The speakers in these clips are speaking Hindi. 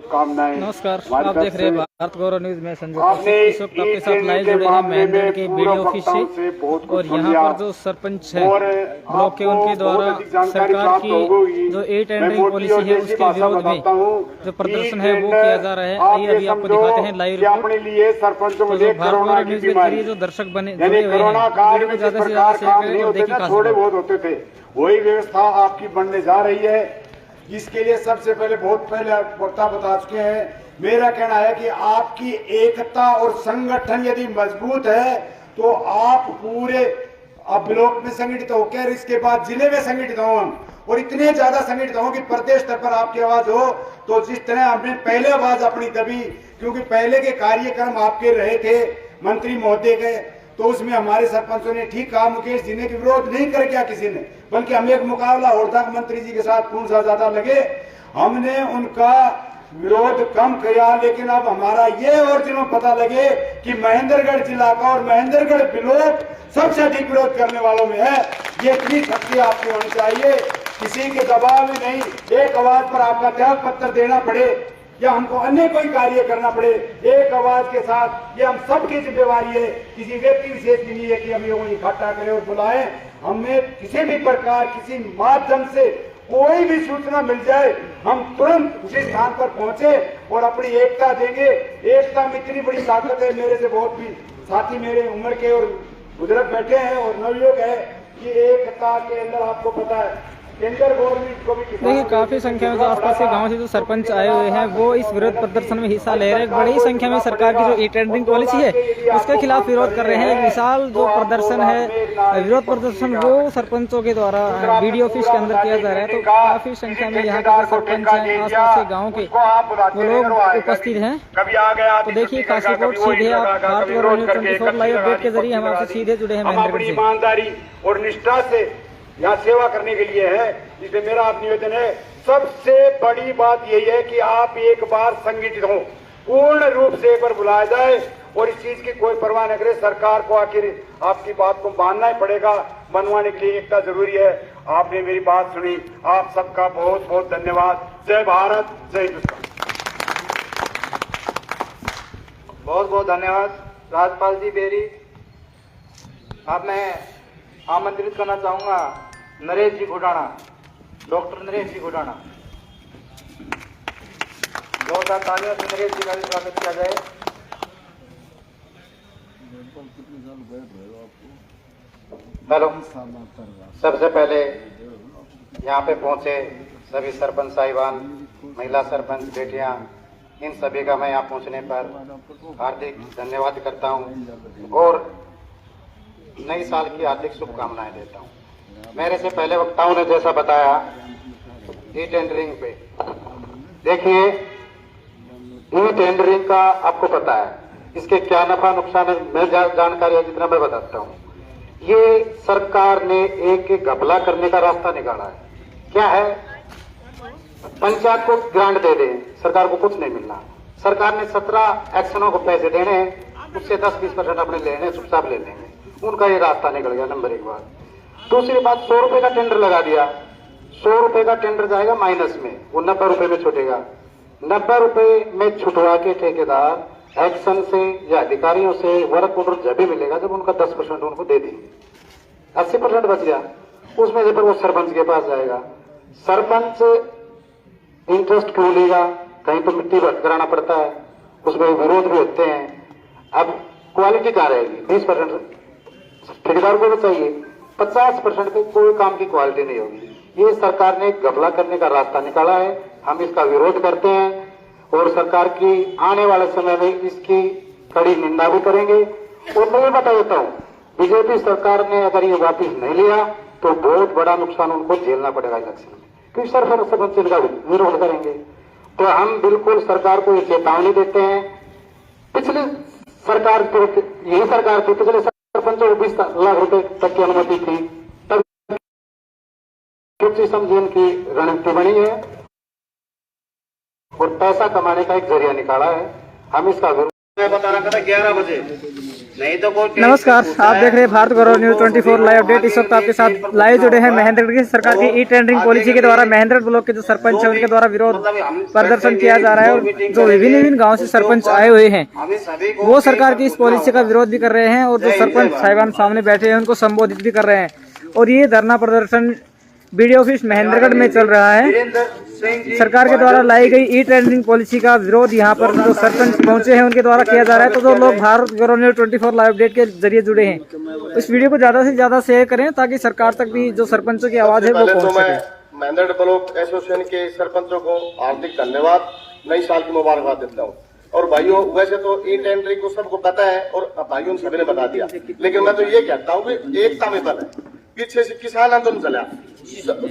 शुभकामनाएं। नमस्कार, आप देख रहे हैं भारत गौरव न्यूज में संजय कौशिक। इस वक्त आपके साथ लाइव जुड़े हैं महेंद्र के वीडियो ऑफिस से और यहाँ पर जो सरपंच है ब्लॉक के उनके द्वारा सरकार की जो ए टेंडरिंग पॉलिसी है उसके विरोध में जो प्रदर्शन है वो किया जा रहा है। आइए अभी आपको दिखाते हैं लाइव रिपोर्ट। तो जो भारत गौरव न्यूज के जरिए जो दर्शक बने जुड़े हुए हैं वीडियो को ज्यादा से ज्यादा शेयर करें और देखिए थोड़े बहुत होते थे, वही व्यवस्था आपकी बनने जा रही है। इसके लिए सबसे पहले बहुत पहले वक्ता बता चुके हैं। मेरा कहना है कि आपकी एकता और संगठन यदि मजबूत है तो आप पूरे ब्लॉक में संगठित होकर इसके बाद जिले में संगठित हो और इतने ज्यादा संगठित हो कि प्रदेश स्तर पर आपकी आवाज हो। तो जिस तरह आपने पहले आवाज अपनी दबी, क्योंकि पहले के कार्यक्रम आपके रहे थे मंत्री महोदय के, तो उसमें हमारे सरपंचों ने ठीक कहा, मुकेश जी ने कि विरोध नहीं कर क्या किसी ने, बल्कि हम एक मुकाबला और था मंत्री जी के साथ कौन सा ज्यादा लगे, हमने उनका विरोध कम किया। लेकिन अब हमारा ये और दिनों पता लगे कि महेंद्रगढ़ जिला का और महेंद्रगढ़ ब्लॉक सबसे अधिक विरोध करने वालों में है। ये इतनी शक्ति आपकी होनी चाहिए, किसी के दबाव में नहीं, एक आवाज पर आपका त्याग पत्र देना पड़े या हमको अन्य कोई कार्य करना पड़े, एक आवाज के साथ, ये हम सबकी जिम्मेवारी है। किसी व्यक्ति विशेष की नहीं है कि हम लोगों इकट्ठा करें और बुलाएं। हमें किसी भी प्रकार किसी माध्यम से कोई भी सूचना मिल जाए, हम तुरंत उसी स्थान पर पहुंचे और अपनी एकता देंगे। एकता में इतनी बड़ी ताकत है, मेरे से बहुत भी साथी मेरे उम्र के और बुजुर्ग बैठे हैं और नवयुवक है कि एकता के अंदर आपको पता है देखिए काफी संख्या में जो आसपास के गांव से जो सरपंच आए हुए हैं वो इस विरोध प्रदर्शन में हिस्सा ले रहे हैं। बड़ी संख्या में सरकार की जो ई टेंडरिंग पॉलिसी है उसके खिलाफ विरोध कर रहे हैं। एक विशाल जो प्रदर्शन है, विरोध प्रदर्शन वो सरपंचों के द्वारा वीडियो ऑफिस के अंदर किया जा रहा है। तो काफी संख्या में यहाँ के सरपंच हैं, आसपास के गाँव के वो लोग उपस्थित हैं। तो देखिए खास रिपोर्ट सीधे आप Bharat Gaurav news 24 live update के जरिए हम आपसे सीधे जुड़े हैं महेंद्रगढ़ से। ईमानदारी और निष्ठा से यहाँ सेवा करने के लिए है, इसलिए मेरा आप निवेदन है। सबसे बड़ी बात यही है कि आप एक बार संगठित हो, पूर्ण रूप से एक बार बुलाया जाए और इस चीज की कोई परवाह न करे। सरकार को आखिर आपकी बात को मानना ही पड़ेगा, मनवाने के लिए एकता जरूरी है। आपने मेरी बात सुनी, आप सबका बहुत बहुत धन्यवाद। जय भारत, जय हिंदुस्तान। बहुत बहुत धन्यवाद राजपाल जी बेरी। अब मैं आमंत्रित करना चाहूंगा नरेश जी घोटाना, डॉक्टर नरेश जी घोटाना। जोरदार तालियों से नरेश जी का स्वागत किया जाए। हेलो, सबसे पहले यहाँ पे पहुंचे सभी सरपंच साहिबान, महिला सरपंच बेटियां, इन सभी का मैं यहाँ पहुंचने पर हार्दिक धन्यवाद करता हूँ और नई साल की हार्दिक शुभकामनाएं देता हूँ। मेरे से पहले वक्ताओं ने जैसा बताया ई टेंडरिंग पे, देखिए ई टेंडरिंग का आपको पता है इसके क्या नफा नुकसान है। मैं जानकारी है जितना मैं बताता हूँ। ये सरकार ने एक घपला करने का रास्ता निकाला है। क्या है? पंचायत को ग्रांट दे दे, सरकार को कुछ नहीं मिलना। सरकार ने 17 एक्शनों को पैसे देने हैं, उससे 10-20% अपने लेने, चुपचाप ले लेंगे। उनका ये रास्ता निकल गया, नंबर एक बात। दूसरी बात, 100 रुपए का टेंडर लगा दिया, 100 रुपए का टेंडर जाएगा माइनस में, वो 90 रुपए में छूटेगा। 90 रुपए में छुटवा के ठेकेदार एक्शन से या अधिकारियों से वर्क ऑर्डर जब भी मिलेगा जब उनका 10% उनको दे देंगे, 80% बच गया। उसमें जब वो सरपंच के पास जाएगा, सरपंच इंटरेस्ट क्यों लेगा? कहीं तो मिट्टी भर्ती कराना पड़ता है, उसमें विरोध भी होते हैं। अब क्वालिटी कहाँ रहेगी? 20% ठेकेदार को भी चाहिए, 50% पे कोई काम की क्वालिटी नहीं होगी। ये सरकार ने घपला करने का रास्ता निकाला है, हम इसका विरोध करते हैं और सरकार की आने वाले समय में इसकी कड़ी निंदा भी करेंगे। और मैं ये बता देता हूँ, बीजेपी सरकार ने अगर ये वापिस नहीं लिया तो बहुत बड़ा नुकसान उनको झेलना पड़ेगा इलेक्शन में, क्योंकि सरपंच इनका विरोध करेंगे। तो हम बिल्कुल सरकार को ये चेतावनी देते हैं। पिछली सरकार तो यही सरकार थी, पिछले सरपंचों को 20 लाख रुपए तक की अनुमति थी, तब समझीन की रणनीति बनी है और पैसा कमाने का एक जरिया निकाला है। हम इसका विरोध बताना था 11 बजे नहीं तो कोई नमस्कार, आप देख रहे हैं Bharat Gaurav news 24 live update. इस वक्त आपके साथ लाइव जुड़े हैं महेंद्रगढ़ की सरकार की ई टेंडरिंग पॉलिसी के द्वारा महेंद्रगढ़ ब्लॉक के जो सरपंच है उनके द्वारा विरोध प्रदर्शन किया जा रहा है। और जो विभिन्न गाँव से सरपंच आए हुए हैं वो सरकार की इस पॉलिसी का विरोध भी कर रहे हैं और जो सरपंच साहिबान सामने बैठे हैं उनको संबोधित भी कर रहे हैं। और ये धरना प्रदर्शन बीडीओ ऑफिस महेंद्रगढ़ में चल रहा है। सरकार के द्वारा लाई गई ई टेंडरिंग पॉलिसी का विरोध यहाँ पर जो सरपंच पहुंचे हैं उनके द्वारा किया जा रहा है। तो जो लोग Bharat Gaurav news 24 live update के जरिए जुड़े हैं इस वीडियो को ज्यादा से ज्यादा शेयर करें ताकि सरकार तक भी जो सरपंचों की आवाज है वो पहुंच सके। महेंद्रगढ़ ब्लॉक एसोसिएशन के सरपंचों को हार्दिक धन्यवाद, नई साल की मुबारकबाद देता हूँ। और भाइयों, वैसे तो ई टेंडरिंग को सबको पता है और भाइयों सभी ने बता दिया, लेकिन मैं तो ये कहता हूँ कि एकता में बल है। पीछे से किसान आंदोलन चला,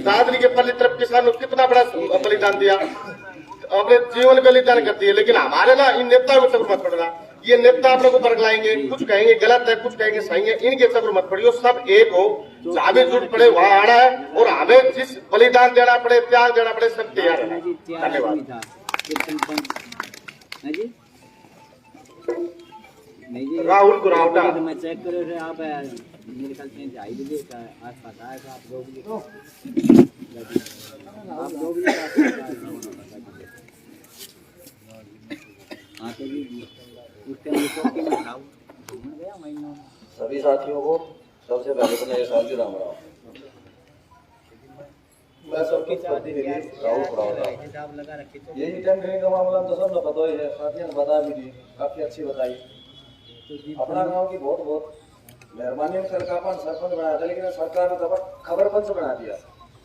दादरी के पल्ली तरफ किसानों ने कितना बड़ा बलिदान दिया, अपने जीवन बलिदान कर दिए। लेकिन हमारे ना इन नेताओं के चक्कर मत पड़ना। ये नेता आप लोगों को बरगलाएंगे, कुछ कहेंगे गलत है, कुछ कहेंगे सही है, इनके चक्कर मत पड़ियो। सब एक हो, जहाँ भी जुट पड़े वहाँ आना है और हमें जिस बलिदान देना पड़े, त्याग देना पड़े, सब तैयार है। धन्यवाद। राहुल गुरावटा मैं चेक करो रे आप मेरे ख्याल से जाई दीजिए का आसपास आए तो आप 2 बजे आप 2 बजे आते भी उस टाइम को मैं खाऊं गया महीनों। सभी साथियों को सबसे पहले तो नए साल की राम राम। मैं सबकी राहुल गुरावटा। ये टेंडरिंग का मामला तो सबने पता ही है, साथियों ने बता भी दी, काफी अच्छी बताई। अपना गांव की बहुत बहुत मेहरबानी में सरकार पर सरपंच बनाया था, लेकिन सरकार ने खबर पंच बना दिया।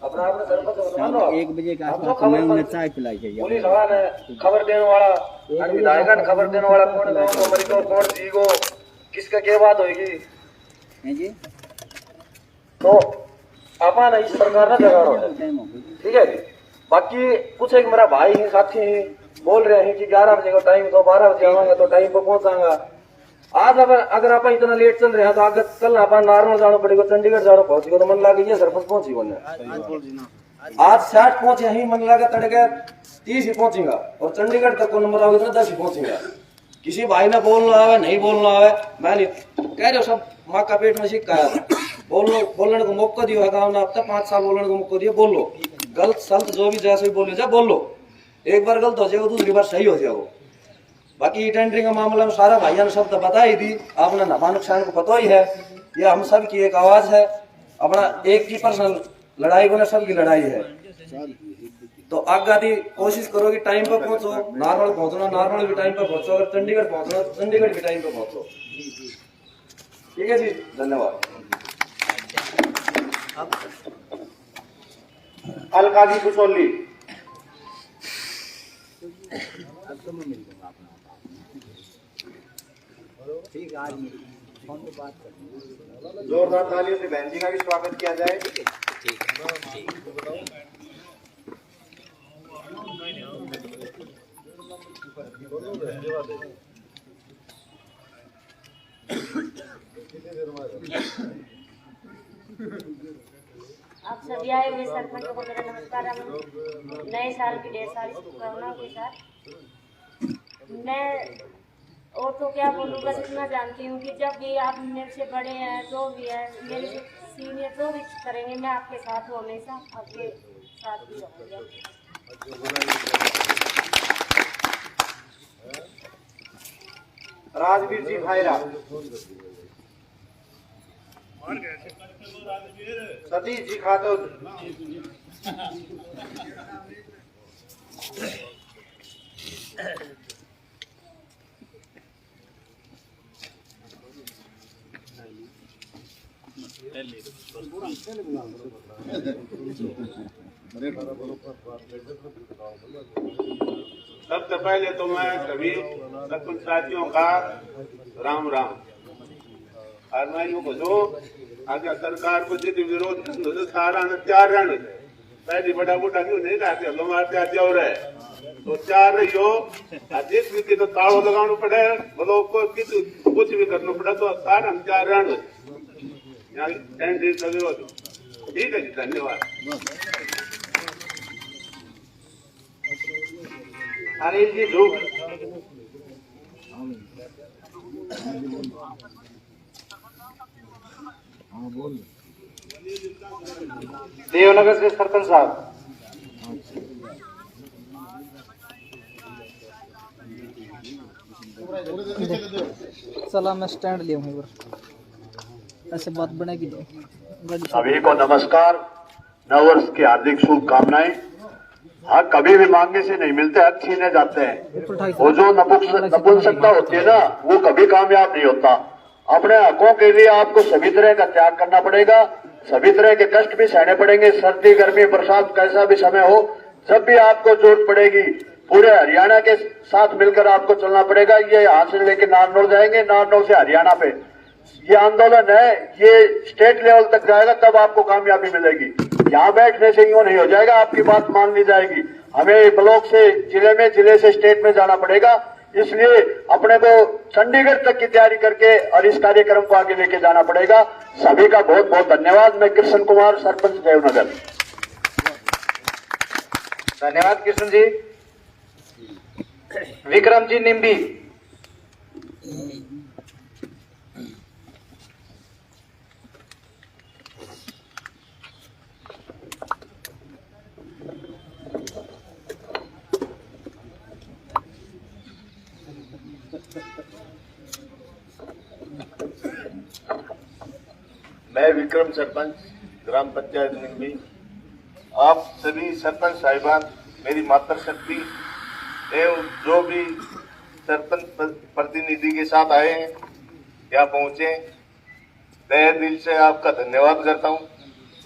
अपना आपने सरपंच मानो 1 बजे का आसपास मैं उन्हें चाय पिलाई चाहिए। पुलिस वाला है खबर देने वाला, विधायक ने खबर देने वाला, कौन गाँव को मरी को कौन जी को किसका क्या बात होगी है जी। तो अपन इस सरकार ने जगाड़ो है, ठीक है जी। बाकी कुछ एक मेरा भाई है, साथी है, बोल रहे हैं कि 11 बजे का टाइम तो 12 बजे आवांगा तो टाइम पर पहुंचाऊंगा। आज अगर आप इतना लेट चल रहे हैं तो आगे कल आप नार्मल जाना पड़ेगा, चंडीगढ़ जाना पहुंचेगा तो मन लगे ये सरपंच पहुंची बोलने आज 60 पहुंचे ही मन लगा तड़के 30 ही पहुंचेगा और चंडीगढ़ तक को नंबर आओगे तो 10 ही पहुंचेगा। किसी भाई ने बोलना आवे नहीं बोलना आवे, मैं नहीं कह रहे हो, सब माँ का पेट में सिक्का है। बोलने को मौका दियो है गाँव ने, अब तक 5 साल बोलने को मौका दिया, बोल लो गलत सलत जो भी जैसे भी बोले जाए बोल लो। एक बार गलत हो जाएगा दूसरी बार सही हो जाएगा। बाकी टेंडरिंग का मामला में सारा भाइयों ने सब तो बता ही दी, आपने नफा नुकसान को पता ही है। ये हम सब की एक आवाज है, अपना एक की पर्सनल लड़ाई को सबकी लड़ाई है। तो आगे कोशिश करो कि टाइम पर पहुंचो, नॉर्मल पहुंचना नॉर्मल भी टाइम पर पहुंचो, अगर चंडीगढ़ पहुंचना चंडीगढ़ भी टाइम पर पहुंचो। ठीक है जी, धन्यवाद। अलकाजी कुशोली ठीक, आज फोन पे बात करेंगे। जोरदार तालियों से बहन जी का भी स्वागत किया जाए। आप सभी आए हुए सरपंचों को मेरा नमस्कार। हम नए साल की ढेर सारी शुभकामनाओं के साथ मैं और तो क्या बोलूँ, बस इतना जानती हूँ कि जब भी आप मेरे से बड़े हैं, जो भी है मेरे से सीनियर, जो भी करेंगे मैं आपके साथ हूँ, हमेशा आपके साथ भी रहूँगा। राजवीर जी भाईरा, सतीश जी खातून, सबसे पहले तो मैं सभी सरपंच साथियों का राम राम। और मैं यूँ कहूँ अगर सरकार को जितने विरोध तो सारा न तैयार रहने पहले बड़ा बूटा क्यों नहीं रहते, हमारे तैयार जाओ रहे तो तैयार रही हो। जिस भी तो ताड़ो लगाना पड़े, बोलो कुछ भी करना पड़े तो सारा तैयार रहने यहाँ टेंडरिंग का विरोध। ठीक है जी, धन्यवाद। अनिल जी धूप, देवनगर से सरपंच साहब। चला मैं स्टैंड लिया हूँ ऐसे बात बनेगी सभी को नमस्कार, नववर्ष की हार्दिक शुभकामनाएं। हाँ, कभी भी मांगने से नहीं मिलते, हक छीने जाते हैं। वो जो नपुंसकता होती है ना, वो कभी कामयाब नहीं होता। अपने हकों के लिए आपको सभी तरह का त्याग करना पड़ेगा, सभी तरह के कष्ट भी सहने पड़ेंगे। सर्दी गर्मी बरसात कैसा भी समय हो, जब भी आपको जरूरत पड़ेगी पूरे हरियाणा के साथ मिलकर आपको चलना पड़ेगा। ये यहाँ से लेके नारनौल जाएंगे, नारनौल से हरियाणा पे ये आंदोलन है, ये स्टेट लेवल तक जाएगा, तब आपको कामयाबी मिलेगी। यहाँ बैठने से यूं नहीं हो जाएगा, आपकी बात मान ली जाएगी। हमें ब्लॉक से जिले में, जिले से स्टेट में जाना पड़ेगा। इसलिए अपने को चंडीगढ़ तक की तैयारी करके और इस कार्यक्रम को आगे लेके जाना पड़ेगा। सभी का बहुत बहुत धन्यवाद। मैं कृष्ण कुमार, सरपंच देवनगर। धन्यवाद कृष्ण जी। विक्रम जी निम्बी। मैं विक्रम, सरपंच ग्राम पंचायत निम्बी। आप सभी सरपंच साहिबान, मेरी मातृशक्ति एवं जो भी सरपंच प्रतिनिधि के साथ आए हैं, यहाँ पहुंचे, तहे दिल से आपका धन्यवाद करता हूं।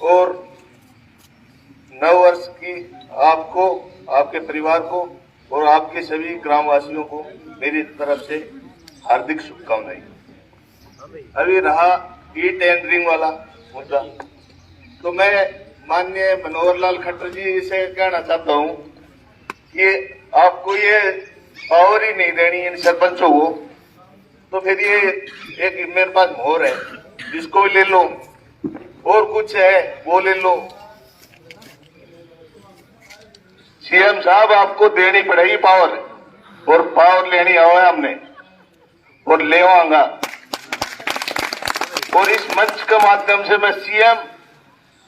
और नव वर्ष की आपको, आपके परिवार को और आपके सभी ग्रामवासियों को मेरी तरफ से हार्दिक शुभकामनाएं। अभी रहा ई टेंडरिंग वाला मुद्दा, तो मैं माननीय मनोहर लाल खट्टर जी से कहना चाहता हूं कि आपको ये पावर ही नहीं देनी इन सरपंचों को, तो फिर ये एक मेरे पास मोहर है, जिसको ले लो, और कुछ है वो ले लो। सीएम साहब, आपको देनी पड़ेगी पावर, और पावर लेनी है हमने, और ले आऊंगा। और इस मंच के माध्यम से मैं सीएम,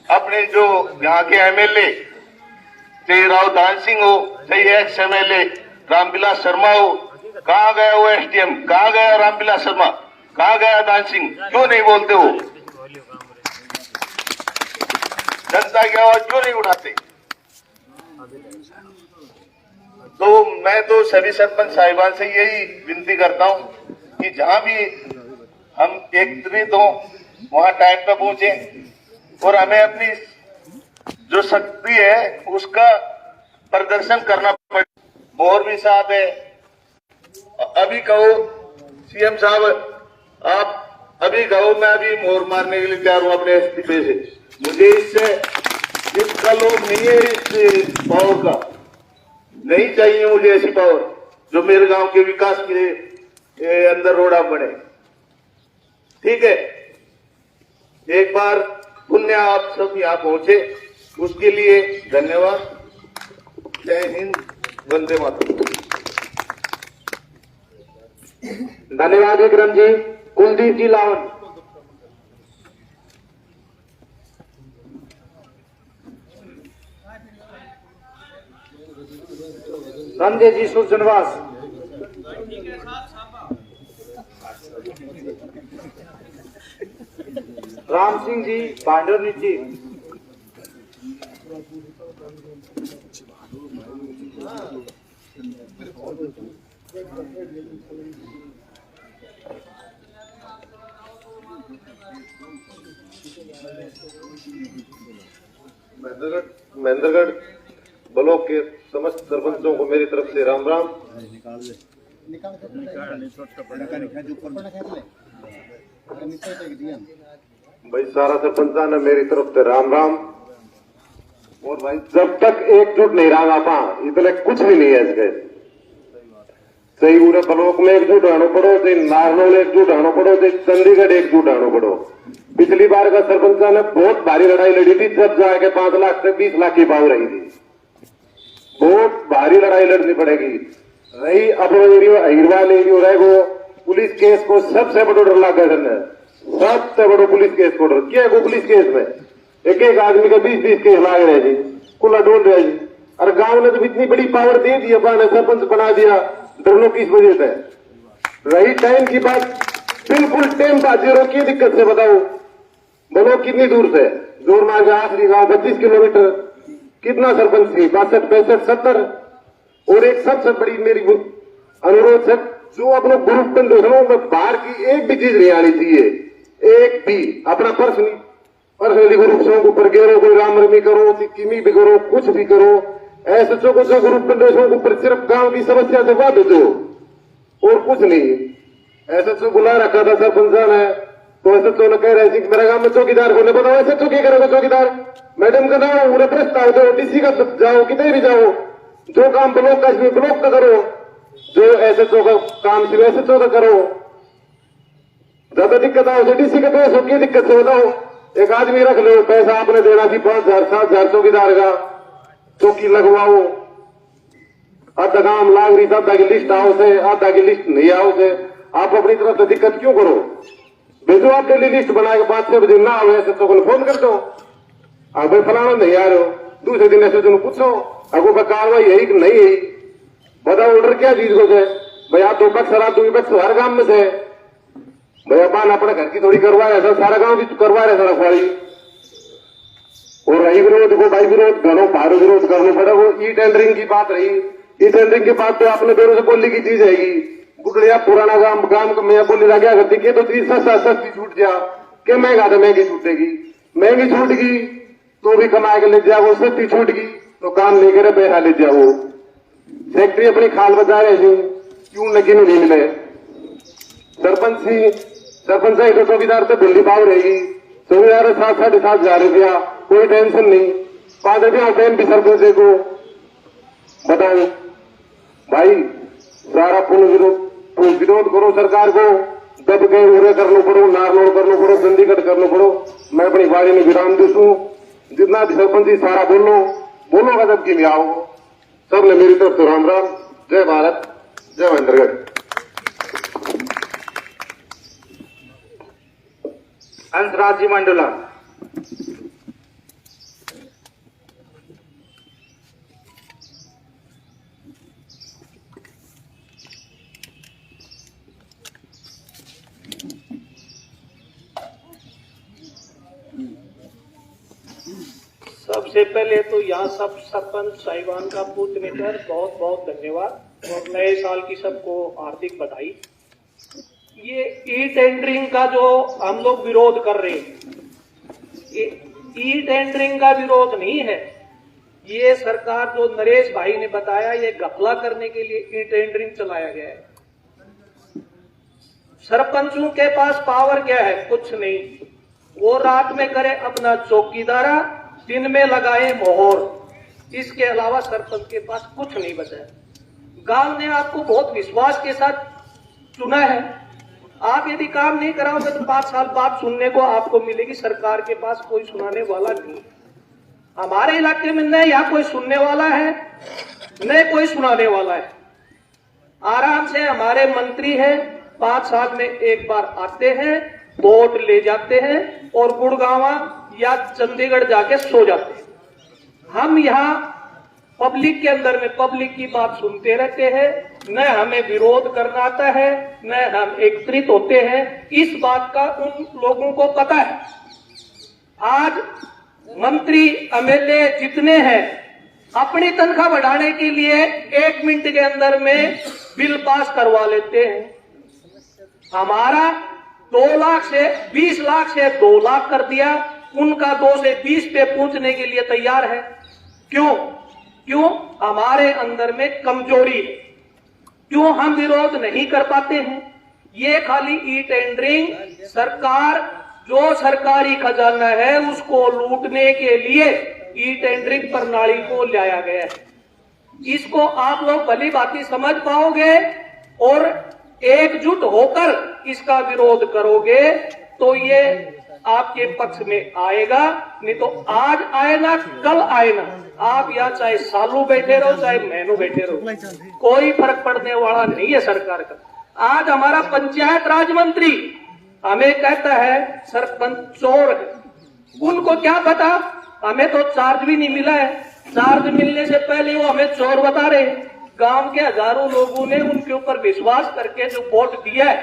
अपने जो यहाँ के एमएलए, चाहे राव दान सिंह हो, चाहे एक्स एमएलए रामविलास शर्मा हो, कहाँ गया वो एसडीएम, कहाँ गया रामविलास शर्मा, कहाँ गया दान सिंह, क्यों नहीं बोलते हो? जनता की आवाज क्यों नहीं उठाते? तो मैं तो सभी सरपंच साहिबान से यही विनती करता हूं कि जहां भी हम एकत्रित हो, वहां टाइम पे पहुंचे, और हमें अपनी जो शक्ति है उसका प्रदर्शन करना पड़े। मोहर भी साथ है। अभी कहो सीएम साहब, आप अभी कहो, मैं अभी मोहर मारने के लिए तैयार हूं अपने इस्तीफे से। मुझे इसका लोभ नहीं है, इस पावर का नहीं चाहिए मुझे। ऐसी पावर जो मेरे गांव के विकास के अंदर रोड़ा पड़े। ठीक है, एक बार पुण्य आप सब यहाँ पहुंचे, उसके लिए धन्यवाद। जय हिंद, वंदे मातरम। धन्यवाद विक्रम जी। कुलदीप जी लावन। संजय जी सुरजनवास। राम सिंह जी भांडर नीची। महेंद्रगढ़ ब्लॉक के समस्त सरपंचों को मेरी तरफ से राम राम। भाई सारा सरपंचान ने मेरी तरफ से राम राम। और भाई जब तक एकजुट नहीं रहा आप इतने कुछ भी नहीं है इसके। सही पूरे ब्लॉक में एकजुट रहना पड़ो, नारनौल एकजुट रहना पड़ो, चंडीगढ़ एकजुट रहना पड़ो। पिछली बार का सरपंचा ने बहुत भारी लड़ाई लड़ी थी, जब जाके 5 लाख से 20 लाख की भाव रही थी। बहुत भारी लड़ाई लड़नी पड़ेगी। रही अब अहिरवाल एरियो रहेगो, पुलिस केस को सबसे बड़ो डर लगा है। सबसे बड़ो पुलिस केस छोड़ क्या है वो पुलिस केस में एक एक आदमी का 20-20 केस लाग रहे जी, खुला डोल रहे जी। अरे गांव ने तो इतनी बड़ी पावर दे दी, अपना सरपंच बना दिया, डरनो किस वजह से? रही टाइम की बात, बिल्कुल टाइम बाजी रो की दिक्कत से बताओ, बोलो कितनी दूर से जोर मार के आखिरी गांव 25 किलोमीटर, कितना सरपंच थी 62, 65, 70। और एक सबसे बड़ी मेरी अनुरोध है, जो अपने ग्रुप बंधुओं में बाहर की एक भी चीज नहीं आनी चाहिए, एक भी अपना पर्सनली ग्रुप से ऊपर गेरो, कोई रामरमी करो, किमी भी करो, कुछ भी करो, ऐसे को जो ग्रुप बंधुओं के ऊपर सिर्फ गांव की समस्या से बात दो और कुछ नहीं। ऐसे तो बुला रखा था सरपंच ने, तो ऐसे तो कह रहे थे कि मेरे गांव में चौकीदार को नहीं पता, ऐसे तो क्या करेगा चौकीदार? मैडम का नाम पूरे प्रस्ताव दो, डीसी का जाओ, कितने भी जाओ, जो काम ब्लॉक का इसमें ब्लॉक का करो, जो ऐसे तो का काम सिर्फ ऐसे तो का करो। ज्यादा दिक्कत आओ डीसी का पैसा की दिक्कत से बताओ, एक आदमी रख लो, पैसा आपने देना थी 5,000 7,000 चौकीदार का, चौकी लगवाओ, आधा काम लाग रही, आधा की लिस्ट आओ से, आधा की लिस्ट नहीं आओ से, आप अपनी तरफ से दिक्कत क्यों करो? भेजो आप डेली लिस्ट बना के 5-6 बजे ना आओ ऐसे तो फोन कर दो, अब भाई फलाना नहीं आ रहे हो, दूसरे दिन ऐसे तुम पूछो अगो का कार्रवाई है कि नहीं है, बताओ ऑर्डर क्या चीज को है भाई? आप दो पक्ष आप दो पक्ष हर गांव में से भैया पान अपने घर की थोड़ी करवा रहे, सारा गांव भी करवा रहे सड़क वाली। और रही विरोध को भाई विरोध घरों बाहर विरोध करना पड़ा, वो ई टेंडरिंग की बात रही, ई टेंडरिंग की बात तो आपने बेरों से बोलने की चीज है, गुटड़िया पुराना गांव का मैं बोली लगा करती कि तो चीज सस्ती छूट जा, क्या महंगा था महंगी छूटेगी, महंगी छूट गई तो भी कमा के ले जाओ, सस्ती छूट गई तो काम नहीं करे पैसा ले जाओ। फैक्ट्री अपनी खाल बजा रहे थे, क्यों लगी नहीं मिले? सरपंच तो चौकीदार तो दिल्ली पाव रहेगी, चौकीदार 7-7.5 हजार रुपया, कोई टेंशन नहीं, 5 रुपया टेन भी सरपंच को बताओ भाई। सारा विरोध करो सरकार को, दब के उरे करना पड़ो, नारनौल करना पड़ो, चंडीगढ़ करना पड़ो, मैं अपनी बाड़ी में विराम दूसू, जितना भी सरपंच सारा बोलो जब के लिए आओ। सब ने मेरी तरफ से राम राम, जय भारत, जय महेंद्रगढ़। हंसराज जी मंडला। सबसे पहले तो यहाँ सब सरपंच साहिबान का पूछने पर बहुत बहुत धन्यवाद और नए साल की सबको हार्दिक बधाई। ये ई टेंडरिंग का जो हम लोग विरोध कर रहे हैं, ये ई टेंडरिंग का विरोध नहीं है, ये सरकार जो नरेश भाई ने बताया ये घपला करने के लिए ई टेंडरिंग चलाया गया है। सरपंचों के पास पावर क्या है? कुछ नहीं, वो रात में करे अपना चौकीदारा, दिन में लगाए मोहर, इसके अलावा सरपंच के पास कुछ नहीं बचा है। गांव ने आपको बहुत विश्वास के साथ चुना है, आप यदि काम नहीं कराओगे तो 5 साल बाद सुनने को आपको मिलेगी सरकार के पास कोई सुनाने वाला नहीं। हमारे इलाके में न यहाँ कोई सुनने वाला है न कोई सुनाने वाला है। आराम से हमारे मंत्री है, 5 साल में एक बार आते हैं, वोट ले जाते हैं और गुड़गांव या चंडीगढ़ जाके सो जाते हैं। हम यहाँ पब्लिक के अंदर में पब्लिक की बात सुनते रहते हैं, न हमें विरोध करना आता है, न हम एकत्रित होते हैं, इस बात का उन लोगों को पता है। आज मंत्री एमएलए जितने हैं अपनी तनख्वाह बढ़ाने के लिए 1 मिनट के अंदर में बिल पास करवा लेते हैं। हमारा 2 लाख से 20 लाख से 2 लाख कर दिया, उनका 2 से 20 पे पूछने के लिए तैयार है। क्यों? हमारे अंदर में कमजोरी है, क्यों हम विरोध नहीं कर पाते हैं? ये खाली ई टेंडरिंग सरकार जो सरकारी खजाना है उसको लूटने के लिए ई टेंडरिंग प्रणाली को लाया गया है। इसको आप लोग भली भांति समझ पाओगे और एकजुट होकर इसका विरोध करोगे तो ये आपके पक्ष में आएगा, नहीं तो आज आए ना कल आए ना, आप यहाँ चाहे सालों बैठे रहो चाहे महीनों बैठे रहो, कोई फर्क पड़ने वाला नहीं है सरकार का। आज हमारा पंचायत राज मंत्री हमें कहता है सरपंच चोर है। उनको क्या पता, हमें तो चार्ज भी नहीं मिला है। चार्ज मिलने से पहले वो हमें चोर बता रहे। गांव के हजारों लोगों ने उनके ऊपर विश्वास करके जो वोट दिया है,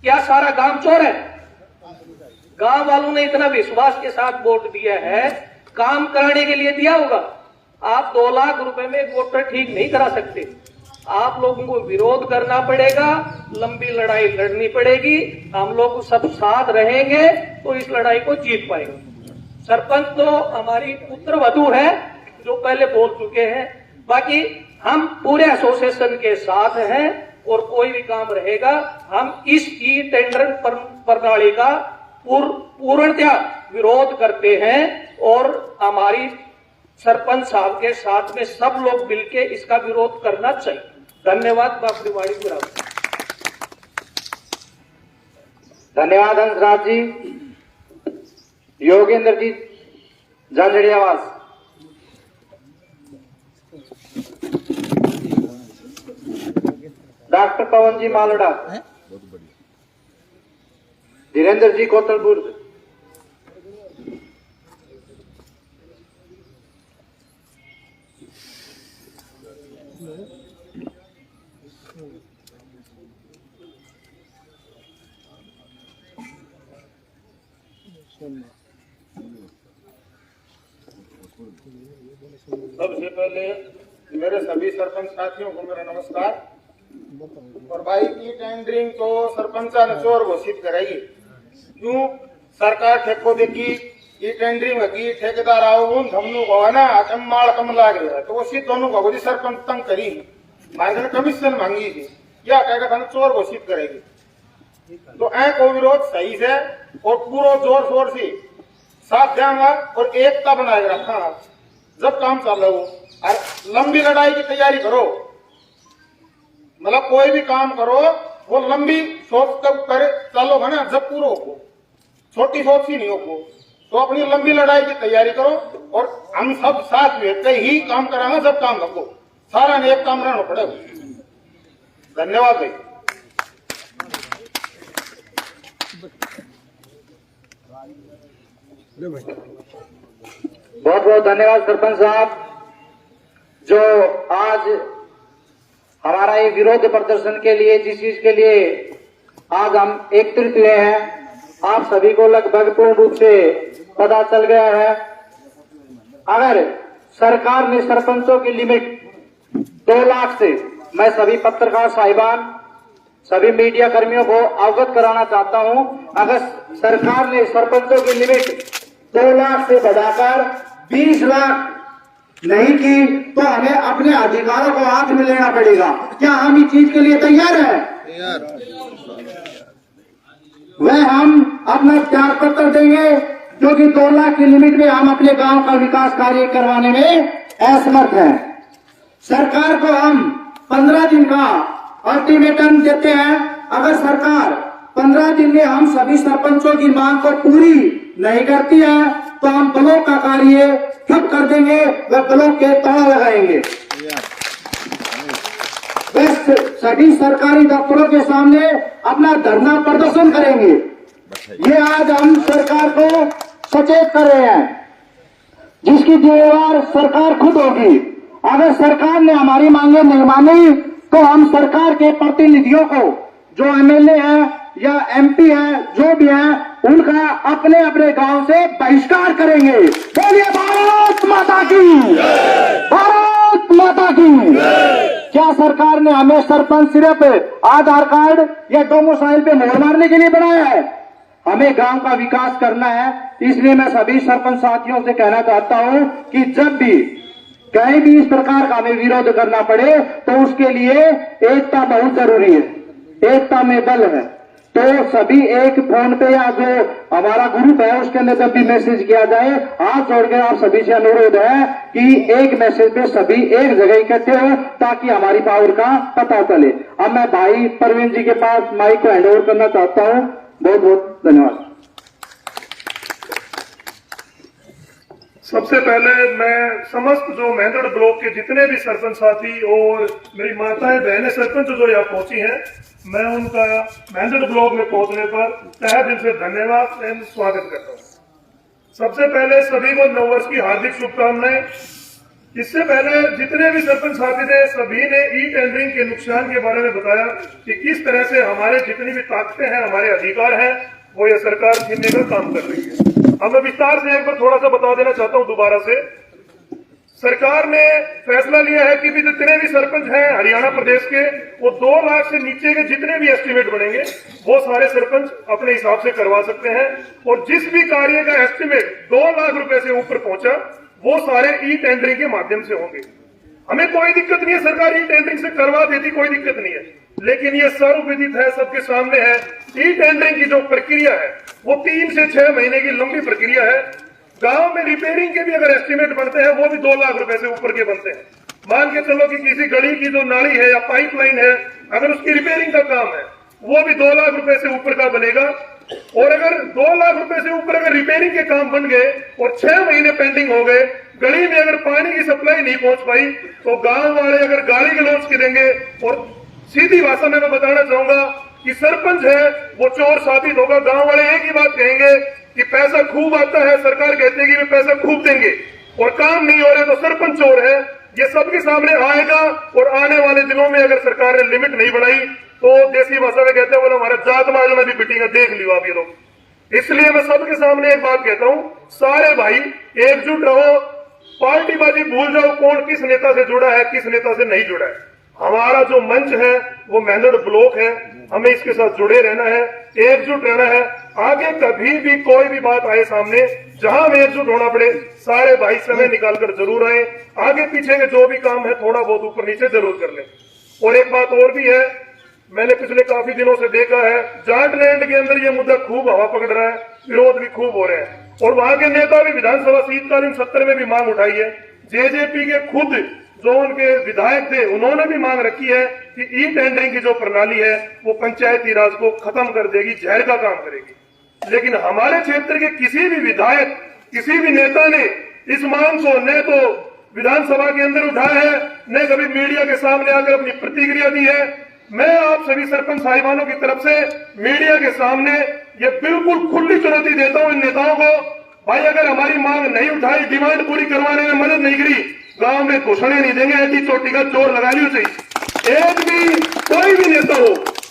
क्या सारा गांव चोर है? गांव वालों ने इतना विश्वास के साथ वोट दिया है, काम कराने के लिए दिया होगा। आप 2 लाख रुपए में एक वोटर ठीक नहीं करा सकते। आप लोगों को विरोध करना पड़ेगा, लंबी लड़ाई लड़नी पड़ेगी। हम लोग सब साथ रहेंगे तो इस लड़ाई को जीत पाएंगे। सरपंच तो हमारी पुत्रवधू है, जो पहले बोल चुके हैं। बाकी हम पूरे एसोसिएशन के साथ हैं और कोई भी काम रहेगा, हम इस ई टेंडर प्रणाली का पूर्णतया विरोध करते हैं और हमारी सरपंच साहब के साथ में सब लोग मिलके इसका विरोध करना चाहिए। धन्यवाद। बापरी वाड़ी पूरा। धन्यवाद हंसराज जी। योगेंद्र जी झांझड़ियावास। डॉक्टर पवन जी मालड़ा। धीरेन्द्र जी कोतलपुर। सबसे पहले मेरे सभी सरपंच साथियों को मेरा नमस्कार। और भाई ई टेंडरिंग को सरपंचा ने चोर घोषित कराई। क्यों सरकार ठेको देखी ई टेंडरिंग होगी, ठेकेदार आओ उन हमनु को है ना कम माल कम लाग रहा है, तो वो सीट दोनों को सरपंच तंग करी, मार्ग कमीशन मांगी थी, क्या कहेगा था चोर घोषित करेगी। तो ऐ को विरोध सही से और पूरा जोर शोर से साथ देंगा और एकता बनाए रखा जब काम चल रहा हो। और लंबी लड़ाई की तैयारी करो, मतलब कोई भी काम करो वो लंबी सोच कर चलो है ना, जब पूरा हो, छोटी सोच ही नहीं हो। तो अपनी लंबी लड़ाई की तैयारी करो और हम सब साथ में ही काम कराना, जब काम रखो सारा ने एक काम रहना पड़ेगा। धन्यवाद भाई। बहुत बहुत धन्यवाद सरपंच साहब, जो आज हमारा ये विरोध प्रदर्शन के लिए, जिस चीज के लिए आज हम एकत्रित हुए हैं, आप सभी को लगभग पूर्ण रूप से पता चल गया है। अगर सरकार ने सरपंचों की लिमिट 2 लाख से, मैं सभी पत्रकार साहिबान, सभी मीडिया कर्मियों को अवगत कराना चाहता हूं, अगर सरकार ने सरपंचों की लिमिट 2 लाख से बढ़ाकर 20 लाख नहीं की, तो हमें अपने अधिकारों को हाथ में लेना पड़ेगा। क्या हम इस चीज के लिए तैयार हैं? वह हम अपना त्याग पत्र देंगे, क्योंकि 2 लाख की लिमिट में हम अपने गांव का विकास कार्य करवाने में असमर्थ हैं। सरकार को हम 15 दिन का अल्टीमेटम देते हैं। अगर सरकार 15 दिन में हम सभी सरपंचों की मांग को पूरी नहीं करती है, तो हम ब्लॉक का कार्य ठप कर देंगे, व ब्लॉक के ताला लगाएंगे। बस सभी सरकारी दफ्तरों के सामने अपना धरना प्रदर्शन करेंगे। ये आज हम सरकार को सचेत कर रहे हैं, जिसकी जिम्मेवार सरकार खुद होगी। अगर सरकार ने हमारी मांगे नहीं मानी, तो हम सरकार के प्रतिनिधियों को, जो एमएलए हैं या एमपी हैं, जो भी हैं, उनका अपने अपने गांव से बहिष्कार करेंगे। बोलिए भारत माता की, भारत माता की। क्या सरकार ने हमें सरपंच सिर्फ आधार कार्ड या डोमिसाइल पे मोहर मारने के लिए बनाया है? हमें गांव का विकास करना है। इसलिए मैं सभी सरपंच साथियों से कहना चाहता हूं कि जब भी कहीं भी इस प्रकार का हमें विरोध करना पड़े, तो उसके लिए एकता बहुत जरूरी है। एकता में बल है। तो सभी एक फोन पे या जो हमारा ग्रुप है उसके अंदर जब भी मैसेज किया जाए, हाथ जोड़कर आप सभी से अनुरोध है कि एक मैसेज पे सभी एक जगह इकट्ठे हो, ताकि हमारी पावर का पता चले। अब मैं भाई परवीन जी के पास माइक को हैंड ओवर करना चाहता हूं। बहुत बहुत धन्यवाद। सबसे पहले मैं समस्त जो मेहंदड़ ब्लॉक के जितने भी सरपंच साथी और मेरी माताएं बहनें सरपंच जो यहाँ पहुंची हैं, मैं उनका मेहंदड़ ब्लॉक में पहुंचने पर तहे दिल से धन्यवाद एवं स्वागत करता हूँ। सबसे पहले सभी को नववर्ष की हार्दिक शुभकामनाएं। इससे पहले जितने भी सरपंच साथी थे सभी ने ई टेंडरिंग के नुकसान के बारे में बताया कि किस तरह से हमारे जितनी भी ताकतें हैं, हमारे अधिकार हैं, वो ये सरकार छीनने का काम कर रही है। अब मैं विस्तार से एक बार थोड़ा सा बता देना चाहता हूं दोबारा से। सरकार ने फैसला लिया है कि भी जितने भी सरपंच हैं हरियाणा प्रदेश के, वो 2 लाख से नीचे के जितने भी एस्टीमेट बनेंगे वो सारे सरपंच अपने हिसाब से करवा सकते हैं, और जिस भी कार्य का एस्टीमेट 2 लाख रुपए से ऊपर पहुंचा वो सारे ई टेंडरिंग के माध्यम से होंगे। हमें कोई दिक्कत नहीं है, सरकार ई टेंडरिंग से करवा देती, कोई दिक्कत नहीं है, लेकिन ये सर्वविदित है, सबके सामने है, ई टेंडरिंग की जो प्रक्रिया है वो 3 से 6 महीने की लंबी प्रक्रिया है। गांव में रिपेयरिंग के भी अगर एस्टीमेट बनते हैं वो भी 2 लाख रुपए से ऊपर के बनते हैं। मान के चलो कि किसी गली की जो नाली है या पाइपलाइन है, अगर उसकी रिपेयरिंग का काम है वो भी 2 लाख रुपए से ऊपर का बनेगा। और अगर 2 लाख रुपए से ऊपर अगर रिपेयरिंग के काम बन गए और 6 महीने पेंडिंग हो गए, गली में अगर पानी की सप्लाई नहीं पहुंच पाई, तो गांव वाले अगर गाली गलौज करेंगे। और सीधी भाषा में मैं बताना चाहूंगा कि सरपंच है वो चोर साबित होगा। गांव वाले एक ही बात कहेंगे कि पैसा खूब आता है, सरकार कहती है कि वे पैसा खूब देंगे, और काम नहीं हो रहे तो सरपंच चोर है। ये सबके सामने आएगा। और आने वाले दिनों में अगर सरकार ने लिमिट नहीं बढ़ाई तो देसी भाषा में कहते हैं बोले हमारा जात माजना भी पिटेगा, देख लियो आप ये लोग। इसलिए मैं सबके सामने एक बात कहता हूं, सारे भाई एकजुट रहो, पार्टीबाजी भूल जाओ, कौन किस नेता से जुड़ा है किस नेता से नहीं जुड़ा है। हमारा जो मंच है वो मेहंदड़ ब्लॉक है, हमें इसके साथ जुड़े रहना है, एकजुट रहना है। आगे कभी भी कोई भी बात आए सामने, जहां में एकजुट होना पड़े, सारे भाई समय निकालकर जरूर आए। आगे पीछे के जो भी काम है थोड़ा बहुत ऊपर नीचे जरूर कर ले। और एक बात और भी है, मैंने पिछले काफी दिनों से देखा है जाट लैंड के अंदर ये मुद्दा खूब हवा पकड़ रहा है, विरोध भी खूब हो रहे हैं, और वहां के नेता भी विधानसभा शीतकालीन सत्र में भी मांग उठाई है। जेजेपी के खुद जो उनके विधायक थे उन्होंने भी मांग रखी है कि ई टेंडरिंग की जो प्रणाली है वो पंचायती राज को खत्म कर देगी, जहर का काम करेगी। लेकिन हमारे क्षेत्र के किसी भी विधायक, किसी भी नेता ने इस मांग को न तो विधानसभा के अंदर उठाया है, न कभी मीडिया के सामने आकर अपनी प्रतिक्रिया दी है। मैं आप सभी सरपंच साहिबानों की तरफ से मीडिया के सामने ये बिल्कुल खुली चुनौती देता हूं इन नेताओं को, भाई अगर हमारी मांग नहीं उठाई, डिमांड पूरी करवाने में मदद नहीं करी, गांव में घोषणाएं नहीं देंगे, ऐसी चोटी का जोर लगा लियो चाहिए। एक भी कोई भी नेता हो,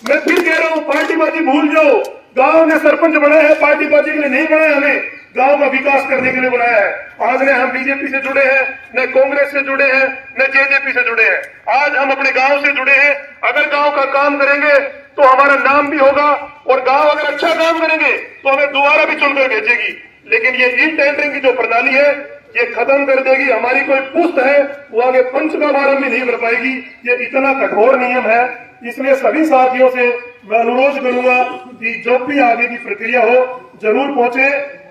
मैं फिर कह रहा हूं पार्टीबाजी भूल जाओ। गांव ने सरपंच बनाया है पार्टीबाजी के लिए नहीं बनाया, हमें गांव का विकास करने के लिए बनाया है। आज ने हम बीजेपी से जुड़े हैं, न कांग्रेस से जुड़े हैं, न जेजेपी से जुड़े हैं, आज हम अपने गांव से जुड़े हैं। अगर गांव का काम करेंगे तो हमारा नाम भी होगा, और गांव अगर अच्छा काम करेंगे तो हमें दोबारा भी चुनकर भेजेगी। लेकिन ये ई टेंडरिंग की जो प्रणाली है ये खत्म कर देगी। हमारी कोई पुस्त है वो आगे पंच का बारम भी नहीं कर पाएगी, ये इतना कठोर नियम है। इसलिए सभी साथियों से मैं अनुरोध करूंगा कि जो भी आगे की प्रक्रिया हो जरूर पहुंचे।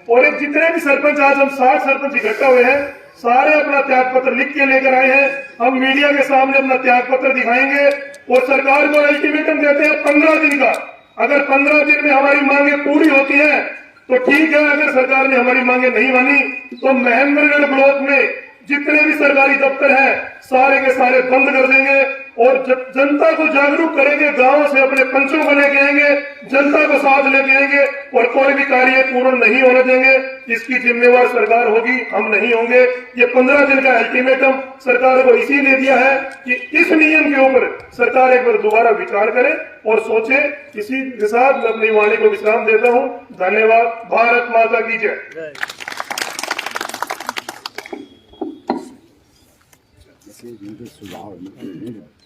और एक जितने भी सरपंच, आज हम 60 सरपंच इकट्ठा हुए हैं, सारे अपना त्याग पत्र लिख के लेकर आए हैं। हम मीडिया के सामने अपना त्याग पत्र दिखाएंगे और सरकार को अल्टीमेटम देते हैं 15 दिन का। अगर 15 दिन में हमारी मांगे पूरी होती है तो ठीक है, अगर सरकार ने हमारी मांगे नहीं मानी तो महेंद्रगढ़ ब्लॉक में जितने भी सरकारी दफ्तर हैं सारे के सारे बंद कर देंगे और जनता को जागरूक करेंगे। गांव से अपने पंचों को लेके आएंगे, जनता को साथ लेके आएंगे और कोई भी कार्य पूर्ण नहीं होने देंगे। इसकी जिम्मेवार सरकार होगी, हम नहीं होंगे। ये 15 दिन का अल्टीमेटम सरकार को इसीलिए दिया है कि इस नियम के ऊपर सरकार एक बार दोबारा विचार करे और सोचे। इसी के साथ मैं अपनी वाणी को विश्राम देता हूँ। धन्यवाद। भारत माता की जय।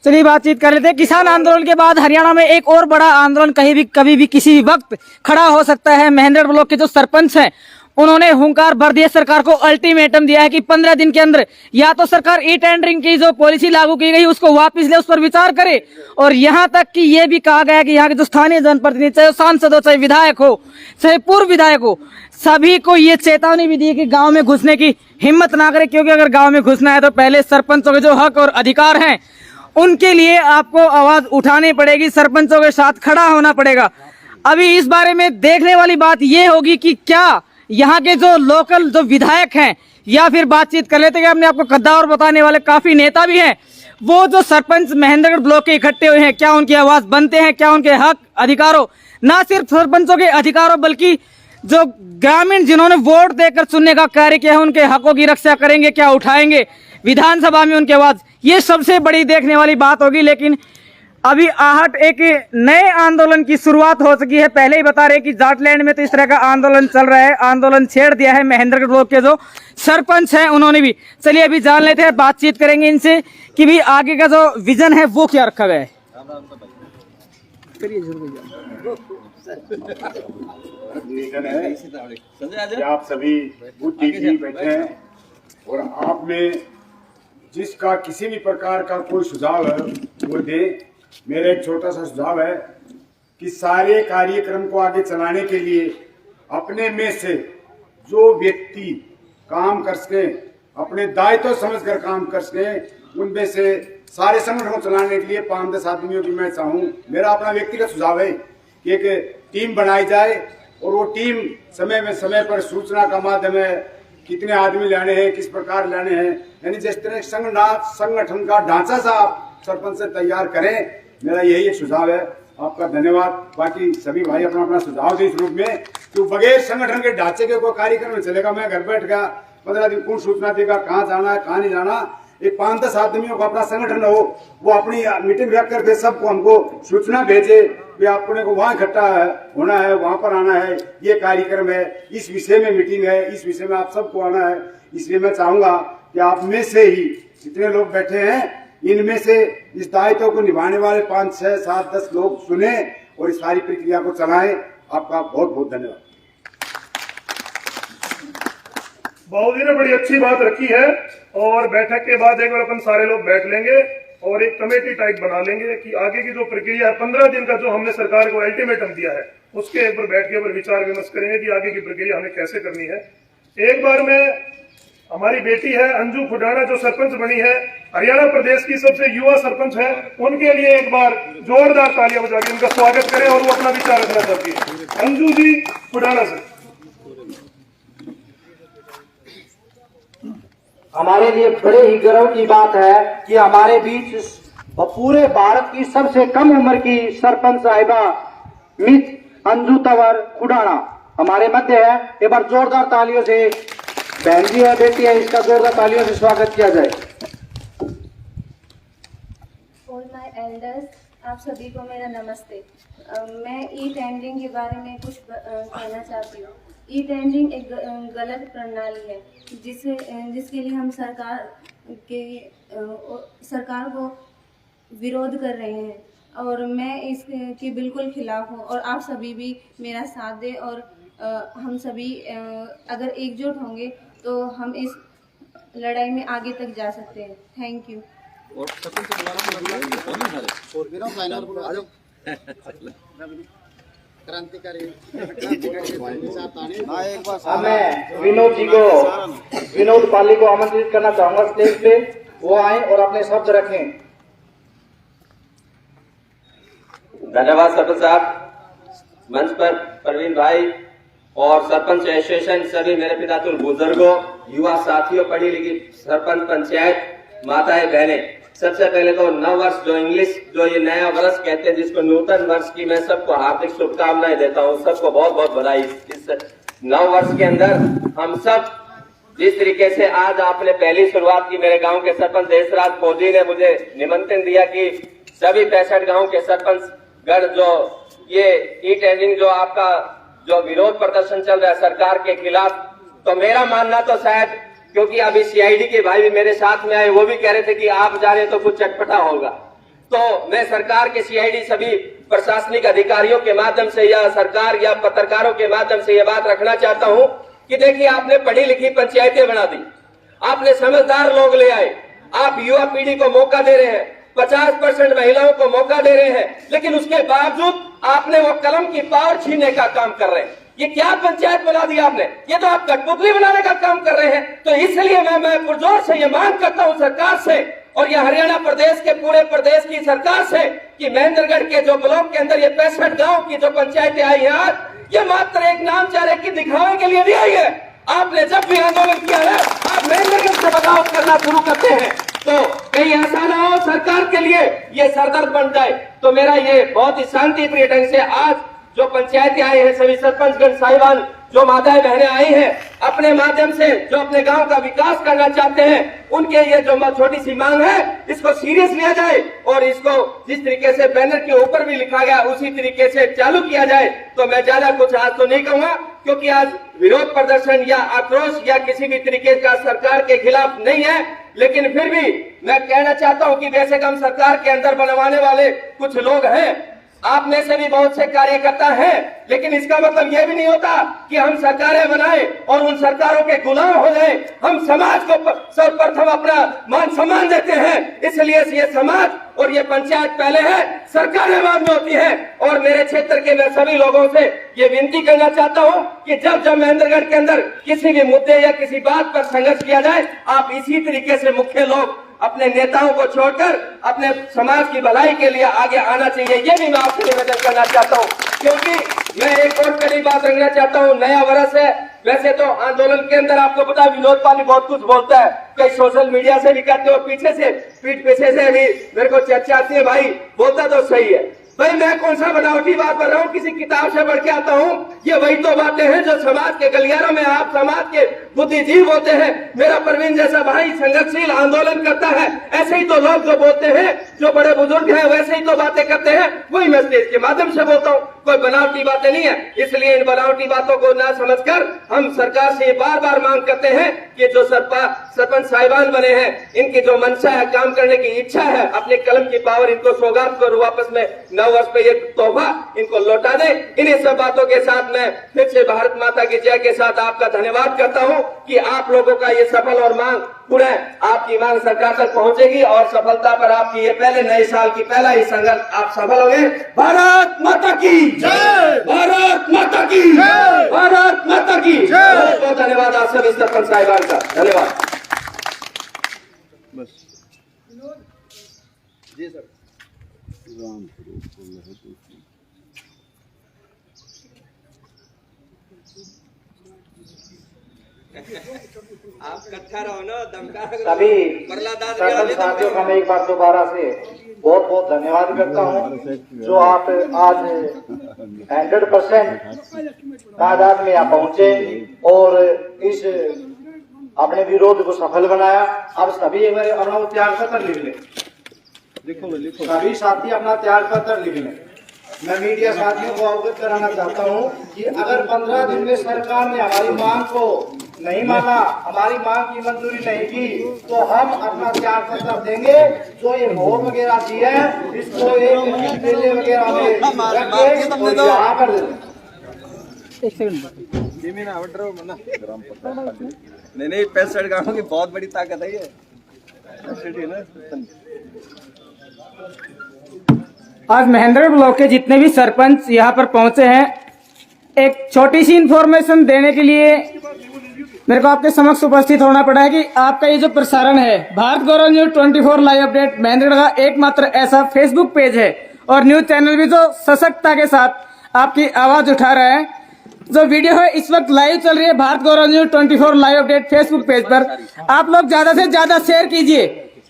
चलिए बातचीत कर लेते हैं। किसान आंदोलन के बाद हरियाणा में एक और बड़ा आंदोलन कभी भी किसी भी वक्त खड़ा हो सकता है। महेंद्रगढ़ ब्लॉक के जो सरपंच हैं उन्होंने हुंकार भर दिया, सरकार को अल्टीमेटम दिया है कि 15 दिन के अंदर या तो सरकार ई टेंडरिंग की जो पॉलिसी लागू की गई उसको वापस ले, उस पर विचार करे। और यहाँ तक कि ये भी कहा गया कि यहाँ के जो स्थानीय जनप्रतिनिधि, चाहे सांसद हो, चाहे विधायक हो, चाहे पूर्व विधायक हो, सभी को ये चेतावनी भी दी कि गांव में घुसने की हिम्मत ना करे, क्योंकि अगर गांव में घुसना है तो पहले सरपंचों के जो हक और अधिकार हैं उनके लिए आपको आवाज उठानी पड़ेगी, सरपंचों के साथ खड़ा होना पड़ेगा। अभी इस बारे में देखने वाली बात ये होगी कि क्या यहाँ के जो लोकल जो विधायक हैं या फिर बातचीत कर लेते हैं। अपने आपको कद्दावर बताने वाले काफी नेता भी हैं। वो जो सरपंच महेंद्रगढ़ ब्लॉक के इकट्ठे हुए हैं, क्या उनकी आवाज बनते हैं, क्या उनके हक अधिकारों, ना सिर्फ सरपंचों के अधिकारों बल्कि जो ग्रामीण जिन्होंने वोट देकर चुनने का कार्य किया है, उनके हकों की रक्षा करेंगे, क्या उठाएंगे विधानसभा में उनकी आवाज, ये सबसे बड़ी देखने वाली बात होगी। लेकिन अभी आहट एक नए आंदोलन की शुरुआत हो चुकी है। पहले ही बता रहे कि जाटलैंड में तो इस तरह का आंदोलन चल रहा है, आंदोलन छेड़ दिया है महेंद्रगढ़ ब्लॉक के जो सरपंच हैं उन्होंने भी। चलिए अभी जान लेते हैं, बातचीत करेंगे इनसे कि भी आगे का जो विजन है वो क्या रखा गया है। निवेदन है कि आप सभी बुद्धिजीवी बैठे हैं और आप में जिसका किसी भी प्रकार का कोई सुझाव है वो दे। मेरा एक छोटा सा सुझाव है कि सारे कार्यक्रम को आगे चलाने के लिए अपने में से जो व्यक्ति काम कर सके, अपने दायित्व समझकर काम कर सके, उनमें से सारे संगठन को चलाने के लिए 5-10 आदमियों की मैं चाहूँ। मेरा अपना व्यक्तिगत सुझाव है कि एक टीम बनाई जाए और वो टीम समय पर सूचना का माध्यम है, कितने आदमी लाने हैं, किस प्रकार लाने हैं, यानी जिस तरह संगठन का ढांचा सा आप सरपंच से तैयार करें। मेरा यही एक सुझाव है। आपका धन्यवाद। बाकी सभी भाई अपना अपना सुझाव दे इस रूप में कि बगैर संगठन के ढांचे के कोई कार्यक्रम नहीं चलेगा। मैं घर बैठ गया 15 दिन कौन सूचना देगा कहाँ जाना है कहाँ नहीं जाना। एक 5-10 आदमियों का अपना संगठन हो, वो अपनी मीटिंग रख करके सबको हमको सूचना भेजे कि अपने को वहाँ इकट्ठा होना है, वहाँ पर आना है, ये कार्यक्रम है, इस विषय में मीटिंग है, इस विषय में आप सबको आना है। इसलिए मैं चाहूंगा कि आप में से ही जितने लोग बैठे हैं इनमें से इस दायित्व को निभाने वाले 5, 6, 7, 10 लोग सुने और इस सारी प्रक्रिया को चलाएं। आपका बहुत बहुत धन्यवाद। बाबू जी ने बड़ी अच्छी बात रखी है और बैठक के बाद एक बार अपन सारे लोग बैठ लेंगे और एक कमेटी टाइप बना लेंगे कि आगे की जो प्रक्रिया है 15 दिन का जो हमने सरकार को अल्टीमेटम दिया है उसके ऊपर बैठ के विचार विमर्श करेंगे कि आगे की प्रक्रिया हमें कैसे करनी है। एक बार में हमारी बेटी है अंजू खुडाना जो सरपंच बनी है, हरियाणा प्रदेश की सबसे युवा सरपंच है, उनके लिए एक बार जोरदार तालियां बजा के उनका स्वागत करें और वो अपना विचार रखना चाहती है। अंजू जी खुडाना से। हमारे लिए बड़े ही गर्व की बात है कि हमारे बीच पूरे भारत की सबसे कम उम्र की सरपंच साहिबा मिस अंजू तंवर खुडाना हमारे मध्य है। एक बार जोरदार तालियों से, बहन जी है बेटी है, इसका जोरदार तालियों से स्वागत किया जाए। ऑल माय एल्डर्स, आप सभी को मेरा नमस्ते। मैं ई टेंडरिंग के बारे में कुछ कहना चाहती हूँ। ई टेंडरिंग एक गलत प्रणाली है जिसके लिए हम सरकार को विरोध कर रहे हैं और मैं इसके बिल्कुल खिलाफ हूँ और आप सभी भी मेरा साथ दें और हम सभी अगर एकजुट होंगे तो हम इस लड़ाई में आगे तक जा सकते हैं। Thank you. मैं विनोद पाली को आमंत्रित करना चाहूंगा स्टेज पे, वो आए और अपने शब्द रखें। धन्यवाद सरपंच साहब। मंच पर प्रवीण भाई और सरपंच एसोसिएशन, सभी मेरे पितातुल बुजुर्गों, युवा साथियों, पढ़ी लिखी सरपंच, पंचायत माताएं, बहनें, सबसे पहले तो नव वर्ष जो इंग्लिश जो ये नया वर्ष कहते हैं जिसको नूतन वर्ष की मैं सबको हार्दिक शुभकामनाएं देता हूँ। सबको बहुत बहुत बधाई। इस नव वर्ष के अंदर हम सब जिस तरीके से आज आपने पहली शुरुआत की, मेरे गांव के सरपंच देशराज फौजी ने मुझे निमंत्रण दिया कि सभी 65 गाँव के सरपंच गण जो ये ई टेंडरिंग जो आपका जो विरोध प्रदर्शन चल रहा है सरकार के खिलाफ, तो मेरा मानना तो शायद क्योंकि अभी सीआईडी के भाई भी मेरे साथ में आए, वो भी कह रहे थे कि आप जा रहे हैं तो कुछ चटपटा होगा। तो मैं सरकार के सीआईडी सभी प्रशासनिक अधिकारियों के माध्यम से या सरकार या पत्रकारों के माध्यम से ये बात रखना चाहता हूं कि देखिए आपने पढ़ी लिखी पंचायतें बना दी, आपने समझदार लोग ले आए, आप युवा पीढ़ी को मौका दे रहे हैं, 50% महिलाओं को मौका दे रहे हैं, लेकिन उसके बावजूद आपने वो कलम की पावर छीनने का काम कर रहे हैं। ये क्या पंचायत बना दी आपने? ये तो आप कठपुतली बनाने का काम कर रहे हैं। तो इसलिए मैं पुरजोर से ये मांग करता हूं सरकार से और ये हरियाणा प्रदेश के पूरे प्रदेश की सरकार से कि महेंद्रगढ़ के जो ब्लॉक के अंदर ये 65 गांव की जो पंचायतें आई है आज, ये मात्र एक नाम चारे की दिखावे के लिए नहीं आई है। आपने जब भी आंदोलन किया है आप महेंद्रगढ़ से बगावत करना शुरू करते हैं, तो कहीं ऐसा ना हो सरकार के लिए ये सरदर्द बन जाए। तो मेरा ये बहुत ही शांति प्रिय ढंग से आज जो पंचायतें आए हैं, सभी सरपंचगण साहिबान, जो माताएं बहनें आई हैं, अपने माध्यम से जो अपने गांव का विकास करना चाहते हैं, उनके ये जो छोटी सी मांग है इसको सीरियस लिया जाए और इसको जिस तरीके से बैनर के ऊपर भी लिखा गया उसी तरीके से चालू किया जाए। तो मैं ज्यादा कुछ आज तो नहीं कहूंगा, क्योंकि आज विरोध प्रदर्शन या आक्रोश या किसी भी तरीके का सरकार के खिलाफ नहीं है, लेकिन फिर भी मैं कहना चाहता हूं कि वैसे हम सरकार के अंदर बनवाने वाले कुछ लोग हैं, आप में से भी बहुत से कार्यकर्ता हैं, लेकिन इसका मतलब यह भी नहीं होता कि हम सरकारें बनाएं और उन सरकारों के गुलाम हो जाएं। हम समाज को सर्वप्रथम अपना मान सम्मान देते हैं, इसलिए ये समाज और ये पंचायत पहले है, सरकारें बाद में होती है। और मेरे क्षेत्र के मैं सभी लोगों से ये विनती करना चाहता हूं कि जब महेंद्रगढ़ के अंदर किसी भी मुद्दे या किसी बात पर संघर्ष किया जाए, आप इसी तरीके से मुख्य लोग अपने नेताओं को छोड़कर अपने समाज की भलाई के लिए आगे आना चाहिए। ये भी मैं आपसे निवेदन करना चाहता हूँ, क्योंकि मैं एक और कड़ी बात रखना चाहता हूँ। नया वर्ष है, वैसे तो आंदोलन के अंदर आपको पता है विनोद पाली बहुत कुछ बोलता है, कई सोशल मीडिया से भी कहते हो, पीठ पीछे से भी मेरे को चर्चा आती है, भाई बोलता तो सही है। भाई मैं कौन सा बनावटी बात कर रहा हूँ, किसी किताब से पढ़ के आता हूँ। ये वही तो बातें हैं जो समाज के गलियारों में आप समाज के बुद्धिजीव होते हैं। मेरा प्रवीण जैसा भाई संघर्षशील आंदोलन करता है, ऐसे ही तो लोग जो बोलते हैं, जो बड़े बुजुर्ग हैं वैसे ही तो बातें करते हैं, वही मैं स्टेज के माध्यम से बोलता हूँ, कोई बनावटी बातें नहीं है। इसलिए इन बनावटी बातों को ना समझकर हम सरकार से बार बार मांग करते हैं कि जो सरपंच साहिबान बने हैं, इनकी जो मंशा है, काम करने की इच्छा है, अपने कलम की पावर इनको सौगात करो, वापस में नव वर्ष पे ये तोहफा इनको लौटा दे। इन्हीं सब बातों के साथ मैं फिर से भारत माता की जय के साथ आपका धन्यवाद करता हूं कि आप लोगों का ये सफल और मांग पुनः आपकी मांग सरकार तक पहुंचेगी और सफलता पर आपकी ये पहले नए साल की पहला ही संघर्ष आप सफल होंगे। भारत माता की जय, भारत माता की जय, भारत माता की जय। बहुत बहुत धन्यवाद आप सभी सरपंच साहिबान का, धन्यवाद। जी सर। आप कट्ठा रहो ना, दमका सभी साथियों का मैं एक बार दोबारा से बहुत बहुत धन्यवाद करता हूं, जो आप आज 100% तादाद में यहाँ पहुंचे और इस अपने विरोध को सफल बनाया। अब सभी मेरे अपना त्याग पत्र लिख लें, सभी साथी अपना त्याग पत्र लिख लें। मैं मीडिया साथियों को अवगत कराना चाहता हूं कि अगर 15 दिन में सरकार ने हमारी मांग को नहीं माना, हमारी मांग की मंजूरी नहीं की, तो हम अपना त्याग पत्र देंगे। जो ये मोहर वगैरह दी है इसको एक मेले वगैरह में रख के और यहाँ कर देंगे। नहीं 65 गांवों की बहुत बड़ी ताकत है ये। आज महेंद्रगढ़ ब्लॉक के जितने भी सरपंच यहाँ पर पहुंचे हैं, एक छोटी सी इन्फॉर्मेशन देने के लिए मेरे को आपके समक्ष उपस्थित होना पड़ा है कि आपका ये जो प्रसारण है, Bharat Gaurav news 24 live update Mahendragarh का एकमात्र ऐसा फेसबुक पेज है और न्यूज चैनल भी जो सशक्तता के साथ आपकी आवाज उठा रहे हैं। जो वीडियो है इस वक्त लाइव चल रही है Bharat Gaurav news 24 live update Facebook page पर, आप लोग ज्यादा से ज्यादा शेयर कीजिए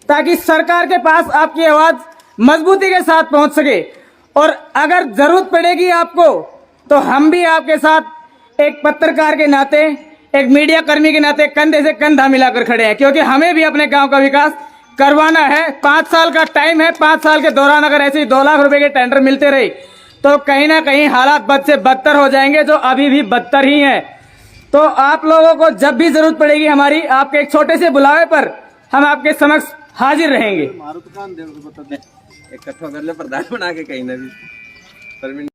ताकि सरकार के पास आपकी आवाज मजबूती के साथ पहुंच सके। और अगर जरूरत पड़ेगी आपको तो हम भी आपके साथ एक पत्रकार के नाते, एक मीडिया कर्मी के नाते कंधे से कंधा मिलाकर खड़े हैं, क्योंकि हमें भी अपने गांव का विकास करवाना है। 5 साल का टाइम है, 5 साल के दौरान अगर ऐसे ही 2 लाख रुपए के टेंडर मिलते रहे तो कहीं ना कहीं हालात बद से बदतर हो जाएंगे, जो अभी भी बदतर ही हैं। तो आप लोगों को जब भी जरूरत पड़ेगी हमारी, आपके एक छोटे से बुलावे पर हम आपके समक्ष हाजिर रहेंगे। इकट्ठा कर ले प्रधान बना के कहीं ना भी।